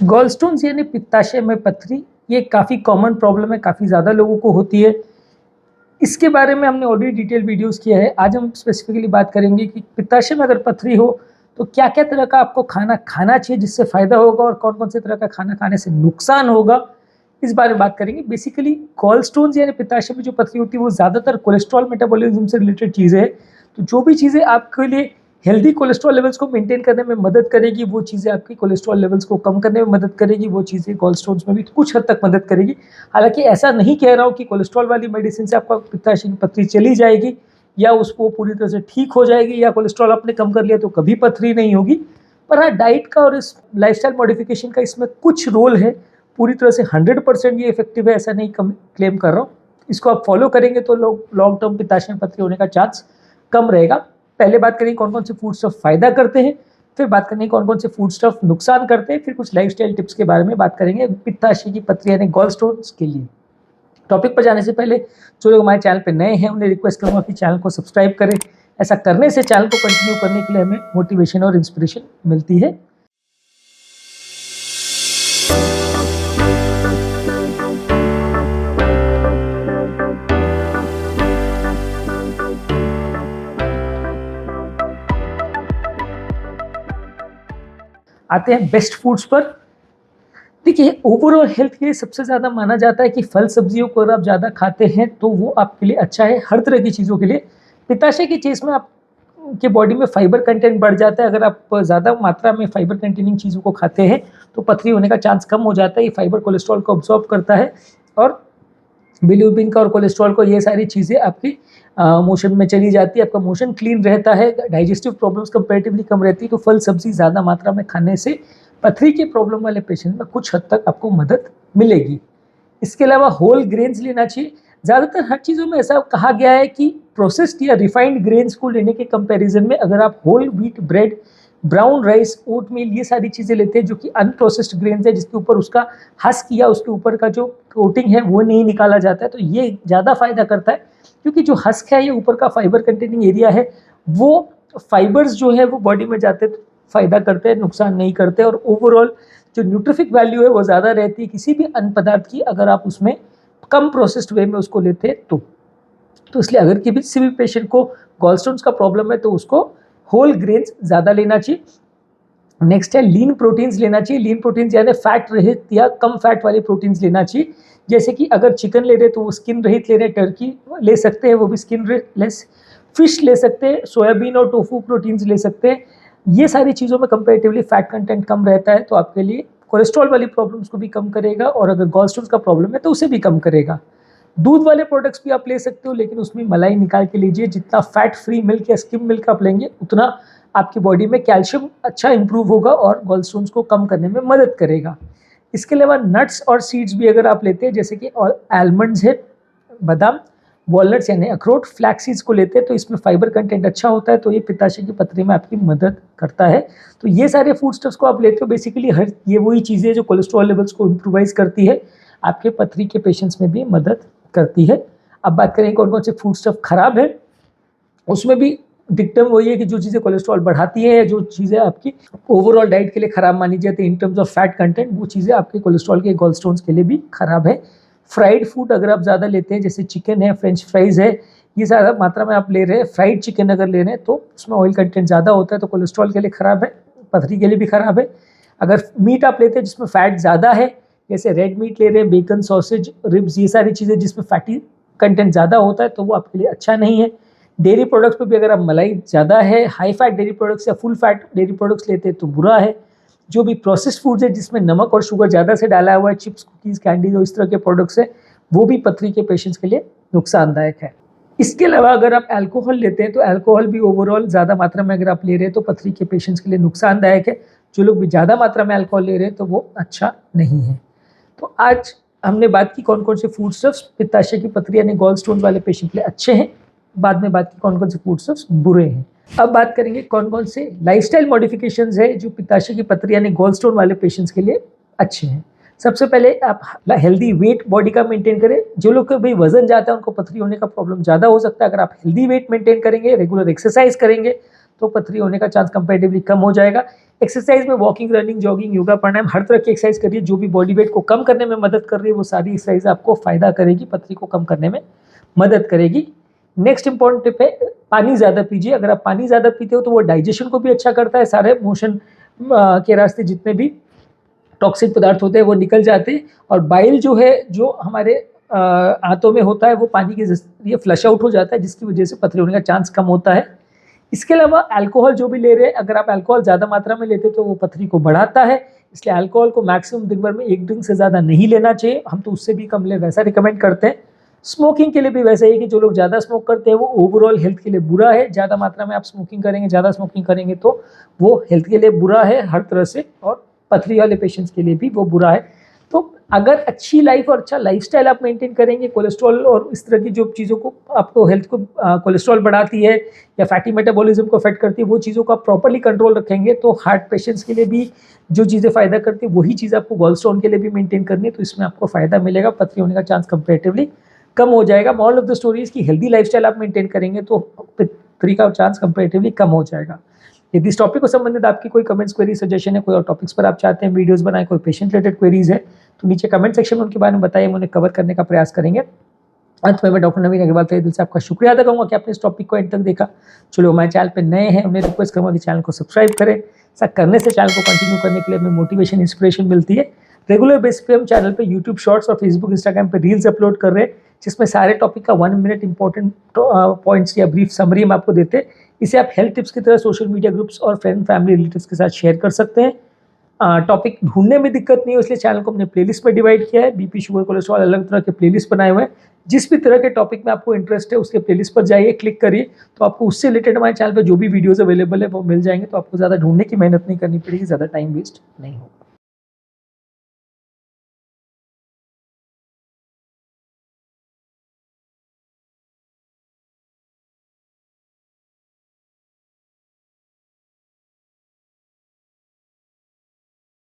Gall stones यानी पित्ताशय में पथरी, ये काफ़ी कॉमन प्रॉब्लम है, काफ़ी ज़्यादा लोगों को होती है। इसके बारे में हमने ऑलरेडी डिटेल वीडियोस किया है। आज हम स्पेसिफिकली बात करेंगे कि पित्ताशय में अगर पथरी हो तो क्या क्या तरह का आपको खाना खाना चाहिए जिससे फ़ायदा होगा और कौन कौन से तरह का खाना खाने से नुकसान होगा, इस बारे में बात करेंगे। बेसिकली गॉल स्टोन्स यानी पित्ताशय में जो पथरी होती है वो ज़्यादातर कोलेस्ट्रॉल मेटाबॉलिज्म से रिलेटेड चीज़ें हैं। तो जो भी चीज़ें आपके लिए हेल्दी कोलेस्ट्रॉल लेवल्स को मेंटेन करने में मदद करेगी, वो चीज़ें आपकी कोलेस्ट्रॉल लेवल्स को कम करने में मदद करेगी, वो चीज़ें गॉल स्टोन्स में भी कुछ हद तक मदद करेगी। हालांकि ऐसा नहीं कह रहा हूँ कि कोलेस्ट्रॉल वाली मेडिसिन से आपका पित्ताशय की पथरी चली जाएगी या उसको पूरी तरह से ठीक हो जाएगी, या कोलेस्ट्रॉल आपने कम कर लिया तो कभी पथरी नहीं होगी। पर हाँ, डाइट का और इस लाइफस्टाइल मॉडिफिकेशन का इसमें कुछ रोल है। पूरी तरह से 100% ये इफेक्टिव है ऐसा नहीं क्लेम कर रहा हूँ। इसको आप फॉलो करेंगे तो लॉन्ग टर्म पित्ताशय में पथरी होने का चांस कम रहेगा। पहले बात करेंगे कौन कौन से फूड स्टफ फायदा करते हैं, फिर बात करेंगे कौन कौन से फूड स्टफ नुकसान करते हैं, फिर कुछ लाइफस्टाइल टिप्स के बारे में बात करेंगे पित्ताशय की पथरी यानी गॉल स्टोन्स के लिए। टॉपिक पर जाने से पहले जो लोग हमारे चैनल पर नए हैं उन्हें रिक्वेस्ट करूँगा कि चैनल को सब्सक्राइब करें। ऐसा करने से चैनल को कंटिन्यू करने के लिए हमें मोटिवेशन और इंस्पिरेशन मिलती है। आते हैं बेस्ट फूड्स पर। देखिए, ओवरऑल हेल्थ के लिए सबसे ज़्यादा माना जाता है कि फल सब्जियों को अगर आप ज़्यादा खाते हैं तो वो आपके लिए अच्छा है हर तरह की चीज़ों के लिए। पित्ताशय की चीज़ में आपके बॉडी में फाइबर कंटेंट बढ़ जाता है। अगर आप ज़्यादा मात्रा में फाइबर कंटेनिंग चीज़ों को खाते हैं तो पथरी होने का चांस कम हो जाता है। ये फाइबर कोलेस्ट्रॉल को अब्सॉर्ब करता है और बिलिरुबिन का और कोलेस्ट्रॉल को, ये सारी चीज़ें आपकी मोशन में चली जाती है। आपका मोशन क्लीन रहता है, डाइजेस्टिव प्रॉब्लम्स कंपैरेटिवली कम रहती है। तो फल सब्जी ज़्यादा मात्रा में खाने से पथरी के प्रॉब्लम वाले पेशेंट में कुछ हद तक आपको मदद मिलेगी। इसके अलावा होल ग्रेन्स लेना चाहिए। ज़्यादातर हर चीज़ों में ऐसा कहा गया है कि प्रोसेस्ड या रिफाइंड ग्रेन्स को लेने के कंपैरिजन में अगर आप whole wheat bread, brown rice, oatmeal, ये सारी चीज़ें लेते हैं जो कि अनप्रोसेस्ड ग्रेन्स है, जिसके ऊपर उसका हस्क या उसके ऊपर का जो कोटिंग है वो नहीं निकाला जाता है, तो ये ज़्यादा फायदा करता है। क्योंकि जो हस्क है, ये ऊपर का फाइबर कंटेनिंग एरिया है, वो फाइबर्स जो है वो बॉडी में जाते तो फायदा करते हैं, नुकसान नहीं करते। और ओवरऑल जो न्यूट्रिफिक वैल्यू है वो ज़्यादा रहती है किसी भी अन्न पदार्थ की, अगर आप उसमें कम प्रोसेस्ड वे में उसको लेते हैं तो इसलिए अगर किसी भी पेशेंट को गॉलस्टोन्स का प्रॉब्लम है तो उसको होल ग्रेन्स ज़्यादा लेना चाहिए। नेक्स्ट है लीन प्रोटीन्स लेना चाहिए। लीन प्रोटीन्स यानी फैट रहित या कम फैट वाले प्रोटीन्स लेना चाहिए। जैसे कि अगर चिकन ले रहे तो वो स्किन रहित ले रहे, टर्की ले सकते हैं वो भी स्किन लेस, फिश ले सकते हैं, सोयाबीन और टोफू प्रोटीन्स ले सकते हैं। ये सारी चीज़ों में कंपैरेटिवली फैट कंटेंट कम रहता है, तो आपके लिए कोलेस्ट्रॉल वाली प्रॉब्लम्स को भी कम करेगा और अगर गॉलस्टोन्स का प्रॉब्लम है तो उसे भी कम करेगा। दूध वाले प्रोडक्ट्स भी आप ले सकते हो, लेकिन उसमें मलाई निकाल के लीजिए। जितना फैट फ्री मिल्क या स्किम मिल्क आप लेंगे उतना आपकी बॉडी में कैल्शियम अच्छा इंप्रूव होगा और गॉलस्टोन्स को कम करने में मदद करेगा। इसके अलावा नट्स और सीड्स भी अगर आप लेते हैं, जैसे कि आलमंड्स है, बादाम, वॉलनट्स यानी अखरोट, फ्लैक्स सीड्स को लेते हैं तो इसमें फाइबर कंटेंट अच्छा होता है, तो ये पित्ताशय की पथरी में आपकी मदद करता है। तो ये सारे फूड स्टफ्स को आप लेते हो, बेसिकली ये वही चीज़ें जो कोलेस्ट्रॉल लेवल्स को इम्प्रूवाइज करती है, आपके पथरी के पेशेंट्स में भी मदद करती है। अब बात करें कौन कौन से फूड स्टफ खराब है, उसमें भी डिक्टम वही है कि जो चीज़ें कोलेस्ट्रॉल बढ़ाती है, जो चीज़ें आपकी ओवरऑल डाइट के लिए खराब मानी जाती है in terms of fat content, वो चीज़ें आपके कोलेस्ट्रॉल के गॉलस्टोन्स के लिए भी खराब है। फ्राइड फूड अगर आप ज़्यादा लेते हैं, जैसे चिकन है, फ्रेंच फ्राइज़ है, ये ज़्यादा मात्रा में आप ले रहे हैं, फ्राइड चिकन अगर ले रहे हैं तो उसमें ऑयल कंटेंट ज़्यादा होता है, तो कोलेस्ट्रॉल के लिए ख़राब है, पथरी के लिए भी ख़राब है। अगर मीट आप लेते हैं जिसमें फ़ैट ज़्यादा है, जैसे रेड मीट ले रहे हैं, बेकन, सॉसेज, रिब्स, ये सारी चीज़ें जिसमें फैटी कंटेंट ज़्यादा होता है, तो वो आपके लिए अच्छा नहीं है। डेयरी प्रोडक्ट्स पे भी अगर आप मलाई ज़्यादा है, हाई फैट डेयरी प्रोडक्ट्स या फुल फैट डेयरी प्रोडक्ट्स लेते हैं तो बुरा है। जो भी प्रोसेस्ड फूड्स है जिसमें नमक और शुगर ज़्यादा से डाला हुआ है, चिप्स, कुकीज़, कैंडीज और इस तरह के प्रोडक्ट्स है, वो भी पथरी के पेशेंट्स के लिए नुकसानदायक है। इसके अलावा अगर आप अल्कोहल लेते हैं तो अल्कोहल भी ओवरऑल ज़्यादा मात्रा में अगर आप ले रहे हैं तो पथरी के पेशेंट्स के लिए नुकसानदायक है। जो लोग भी ज़्यादा मात्रा में अल्कोहल ले रहे हैं तो वो अच्छा नहीं है। तो आज हमने बात की कौन कौन से फूड स्टफ्स पित्ताशय की पथरी यानी गॉल स्टोन्स वाले पेशेंट के लिए अच्छे हैं, बाद में बात की कौन कौन से फूड स्टफ्स बुरे हैं। अब बात करेंगे कौन कौन से लाइफस्टाइल मॉडिफिकेशंस है जो पित्ताशय की पथरी यानी गॉल स्टोन वाले पेशेंट्स के लिए अच्छे हैं। सबसे पहले आप हेल्दी वेट बॉडी का मेंटेन करें। जो लोग का भाई वजन जाता है उनको पथरी होने का प्रॉब्लम ज़्यादा हो सकता है। अगर आप हेल्दी वेट मेंटेन करेंगे, रेगुलर एक्सरसाइज करेंगे तो पथरी होने का चांस कंपैरेटिवली कम हो जाएगा। एक्सरसाइज में वॉकिंग, रनिंग, जॉगिंग, योगा, प्राणायाम, हर तरह की एक्सरसाइज करिए जो भी बॉडी वेट को कम करने में मदद कर रही है, वो सारी एक्सरसाइज आपको फायदा करेगी, पथरी को कम करने में मदद करेगी। नेक्स्ट इंपॉर्टेंट टिप है, पानी ज़्यादा पीजिए। अगर आप पानी ज़्यादा पीते हो तो वो डाइजेशन को भी अच्छा करता है, सारे मोशन के रास्ते जितने भी टॉक्सिक पदार्थ होते हैं वो निकल जाते हैं, और बाइल जो है, जो हमारे आंतों में होता है, वो पानी के जरिए फ्लश आउट हो जाता है, जिसकी वजह से पथरी होने का चांस कम होता है। इसके अलावा अल्कोहल जो भी ले रहे हैं, अगर आप अल्कोहल ज़्यादा मात्रा में लेते हैं तो वो पथरी को बढ़ाता है, इसलिए अल्कोहल को मैक्सिमम दिन भर में 1 ड्रिंक से ज़्यादा नहीं लेना चाहिए। हम तो उससे भी कम ले, वैसा रिकमेंड करते हैं। स्मोकिंग के लिए भी वैसा ही है कि जो लोग ज़्यादा स्मोक करते हैं वो ओवरऑल हेल्थ के लिए बुरा है। ज़्यादा मात्रा में आप स्मोकिंग करेंगे, ज़्यादा स्मोकिंग करेंगे तो वो हेल्थ के लिए बुरा है हर तरह से, और पथरी वाले पेशेंट्स के लिए भी वो बुरा है। तो अगर अच्छी लाइफ और अच्छा लाइफस्टाइल आप मेंटेन करेंगे, कोलेस्ट्रॉल और इस तरह की जो चीज़ों को आपको हेल्थ को कोलेस्ट्रॉल बढ़ाती है या फैटी मेटाबॉलिज्म को अफेक्ट करती है, वो चीज़ों को आप प्रॉपर्ली कंट्रोल रखेंगे, तो हार्ट पेशेंट्स के लिए भी जो चीज़ें फ़ायदा करती है वही चीज़ आपको गॉलस्टोन के लिए भी मेंटेन करनी है, तो इसमें आपको फ़ायदा मिलेगा, पथरी होने का चांस कंपेरेटिवली कम हो जाएगा। Moral of the story is कि हेल्दी लाइफस्टाइल आप मेंटेन करेंगे तो पथरी का चांस कंपेरेटिवली कम हो जाएगा। यदि इस टॉपिक को संबंधित आपकी कोई कमेंट्स, क्वेरी, सजेशन है, कोई और टॉपिक्स पर आप चाहते हैं वीडियोस बनाए, कोई पेशेंट रिलेटेड क्वेरीज है, तो नीचे कमेंट सेक्शन में उनके बारे में बताइए, हम उन्हें कवर करने का प्रयास करेंगे। अंत में मैं डॉक्टर नवीन अग्रवाल तहे दिल से आपका शुक्रिया अदा करूँगा कि आपने इस टॉपिक को एंड तक देखा। चलो, हमारे चैनल पर नए हैं, उन्हें रिक्वेस्ट करूँगा कि चैनल को सब्सक्राइब करें। ऐसा करने से चैनल को कंटिन्यू करने के लिए हमें मोटिवेशन, इंस्पिरेशन मिलती है। रेगुलर बेस पे हम चैनल पे यूट्यूब शॉर्ट्स और फेसबुक, इंस्टाग्राम पे रील्स अपलोड कर रहे हैं, जिसमें सारे टॉपिक का 1 मिनट इंपॉर्टेंट पॉइंट्स या ब्रीफ समरी हम आपको देते हैं। इसे आप हेल्थ टिप्स की तरह सोशल मीडिया ग्रुप्स और फ्रेंड, फैमिली, रिलेटिव्स के साथ शेयर कर सकते हैं। टॉपिक ढूंढने में दिक्कत नहीं हो, इसलिए चैनल को हमने प्लेलिस्ट में डिवाइड किया है। बीपी, शुगर, कोलेस्ट्रॉल, अलग तरह के प्लेलिस्ट बनाए हुए हैं। जिस भी तरह के टॉपिक में आपको इंटरेस्ट है उसके प्लेलिस्ट पर जाइए, क्लिक करिए, तो आपको उससे रिलेटेड हमारे चैनल पर जो भी वीडियोस अवेलेबल है वो मिल जाएंगे, तो आपको ज़्यादा ढूंढने की मेहनत नहीं करनी पड़ेगी, ज़्यादा टाइम वेस्ट नहीं होगा।